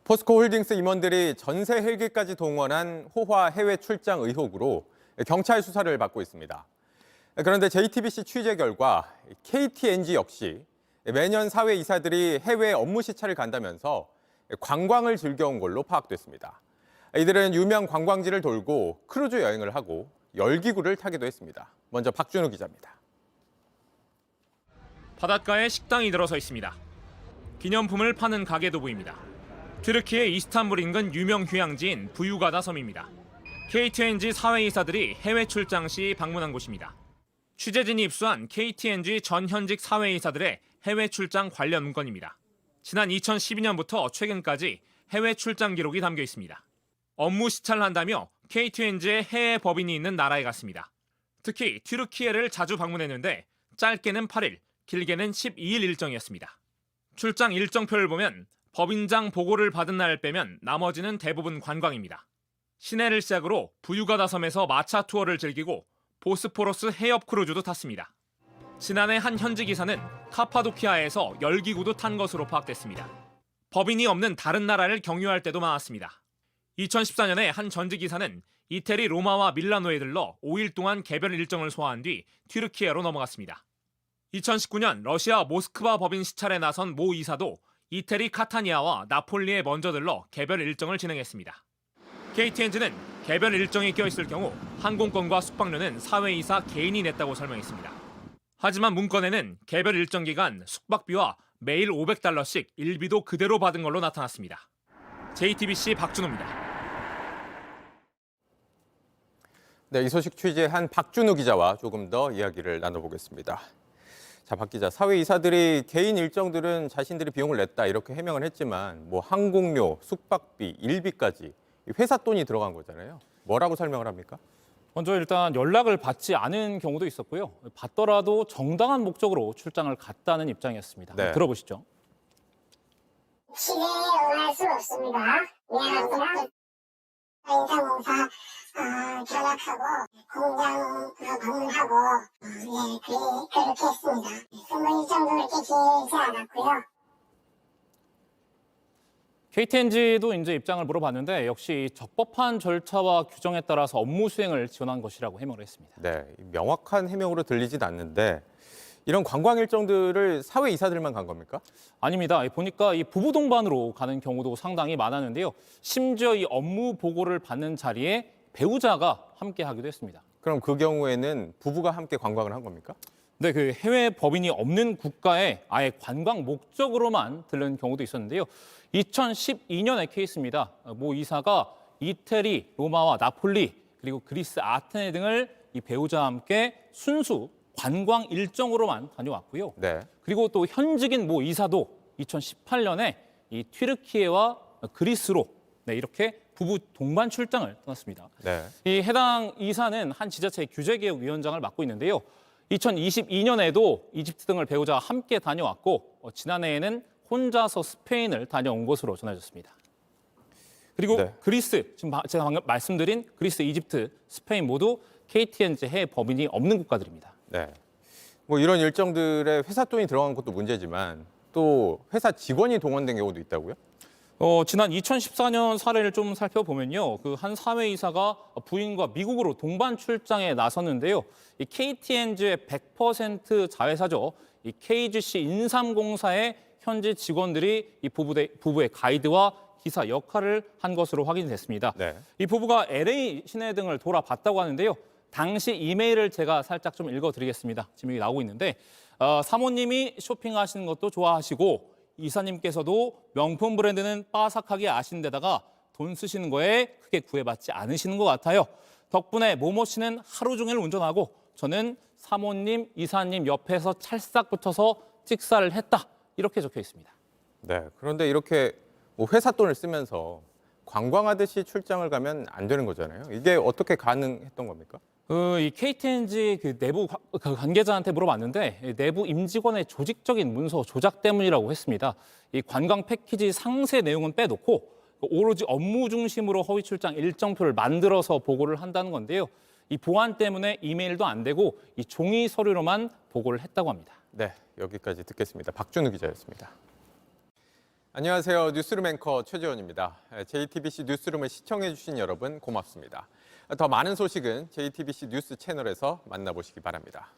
포스코홀딩스 임원들이 전세 헬기까지 동원한 호화 해외 출장 의혹으로 경찰 수사를 받고 있습니다. 그런데 JTBC 취재 결과 KTNG 역시 매년 사회 이사들이 해외 업무 시차를 간다면서 관광을 즐겨온 걸로 파악됐습니다. 이들은 유명 관광지를 돌고 크루즈 여행을 하고 열기구를 타기도 했습니다. 먼저 박준우 기자입니다. 바닷가에 식당이 들어서 있습니다. 기념품을 파는 가게도 보입니다. 튀르키예 이스탄불 인근 유명 휴양지인 부유가다 섬입니다. KTNG 사회이사들이 해외 출장 시 방문한 곳입니다. 취재진이 입수한 KTNG 전 현직 사회이사들의 해외 출장 관련 문건입니다. 지난 2012년부터 최근까지 해외 출장 기록이 담겨 있습니다. 업무 시찰을 한다며 KTNG의 해외 법인이 있는 나라에 갔습니다. 특히 튀르키예를 자주 방문했는데 짧게는 8일, 길게는 12일 일정이었습니다. 출장 일정표를 보면 법인장 보고를 받은 날 빼면 나머지는 대부분 관광입니다. 시내를 시작으로 부유가다 섬에서 마차 투어를 즐기고 보스포러스 해협 크루즈도 탔습니다. 지난해 한 현지 기사는 카파도키아에서 열기구도 탄 것으로 파악됐습니다. 법인이 없는 다른 나라를 경유할 때도 많았습니다. 2014년에 한 전지 기사는 이태리 로마와 밀라노에 들러 5일 동안 개별 일정을 소화한 뒤 튀르키예로 넘어갔습니다. 2019년 러시아 모스크바 법인 시찰에 나선 모 이사도 이태리 카타니아와 나폴리에 먼저 들러 개별 일정을 진행했습니다. KTNG는 개별 일정이 껴있을 경우 항공권과 숙박료는 사회이사 개인이 냈다고 설명했습니다. 하지만 문건에는 개별 일정 기간 숙박비와 매일 $500씩 일비도 그대로 받은 걸로 나타났습니다. JTBC 박준호입니다. 네, 이 소식 취재한 박준우 기자와 조금 더 이야기를 나눠보겠습니다. 자, 박 기자, 사회이사들이 개인 일정들은 자신들이 비용을 냈다 이렇게 해명을 했지만 항공료, 숙박비, 일비까지 회사 돈이 들어간 거잖아요. 뭐라고 설명을 합니까? 먼저 일단 연락을 받지 않은 경우도 있었고요. 받더라도 정당한 목적으로 출장을 갔다는 입장이었습니다. 네. 들어보시죠. 시대에 응할 수 없습니다. 미안합니다. 인사공사 전역하고 공장 방문하고 그렇게 했습니다. 근무 일정도 그렇게 길지 않았고요. KTNG도 이제 입장을 물어봤는데 역시 적법한 절차와 규정에 따라서 업무 수행을 지원한 것이라고 해명을 했습니다. 네, 명확한 해명으로 들리진 않는데 이런 관광 일정들을 사회이사들만 간 겁니까? 아닙니다. 보니까 이 부부 동반으로 가는 경우도 상당히 많았는데요. 심지어 이 업무 보고를 받는 자리에 배우자가 함께 하기도 했습니다. 그럼 그 경우에는 부부가 함께 관광을 한 겁니까? 네, 그 해외 법인이 없는 국가에 아예 관광 목적으로만 들른 경우도 있었는데요. 2012년의 케이스입니다. 모 이사가 이태리, 로마와 나폴리, 그리고 그리스 아테네 등을 이 배우자와 함께 순수 관광 일정으로만 다녀왔고요. 네. 그리고 또 현직인 모 이사도 2018년에 이 튀르키예와 그리스로 이렇게 부부 동반 출장을 떠났습니다. 네. 이 해당 이사는 한 지자체 규제개혁위원장을 맡고 있는데요. 2022년에도 이집트 등을 배우자와 함께 다녀왔고 지난해에는 혼자서 스페인을 다녀온 것으로 전해졌습니다. 그리고 네. 그리스, 지금 제가 방금 말씀드린 그리스, 이집트, 스페인 모두 KTNG 해외 법인이 없는 국가들입니다. 네. 이런 일정들에 회사 돈이 들어간 것도 문제지만 또 회사 직원이 동원된 경우도 있다고요? 지난 2014년 사례를 좀 살펴보면요. 그 한 사회이사가 부인과 미국으로 동반 출장에 나섰는데요. 이 KTNG의 100% 자회사죠. 이 KGC 인삼공사의 현지 직원들이 이 부부의 가이드와 기사 역할을 한 것으로 확인됐습니다. 네. 이 부부가 LA 시내 등을 돌아봤다고 하는데요. 당시 이메일을 제가 살짝 좀 읽어드리겠습니다. 지금 여기 나오고 있는데 사모님이 쇼핑하시는 것도 좋아하시고 이사님께서도 명품 브랜드는 빠삭하게 아시는 데다가 돈 쓰시는 거에 크게 구애받지 않으시는 것 같아요. 덕분에 모모 씨는 하루 종일 운전하고 저는 사모님, 이사님 옆에서 찰싹 붙어서 찍사를 했다. 이렇게 적혀 있습니다. 네. 그런데 이렇게 회사 돈을 쓰면서 관광하듯이 출장을 가면 안 되는 거잖아요. 이게 어떻게 가능했던 겁니까? 이 KTNG 그 내부 관계자한테 물어봤는데 내부 임직원의 조직적인 문서 조작 때문이라고 했습니다. 이 관광 패키지 상세 내용은 빼놓고 오로지 업무 중심으로 허위 출장 일정표를 만들어서 보고를 한다는 건데요. 이 보안 때문에 이메일도 안 되고 이 종이 서류로만 보고를 했다고 합니다. 네, 여기까지 듣겠습니다. 박준우 기자였습니다. 안녕하세요. 뉴스룸 앵커 최재원입니다. JTBC 뉴스룸을 시청해주신 여러분 고맙습니다. 더 많은 소식은 JTBC 뉴스 채널에서 만나보시기 바랍니다.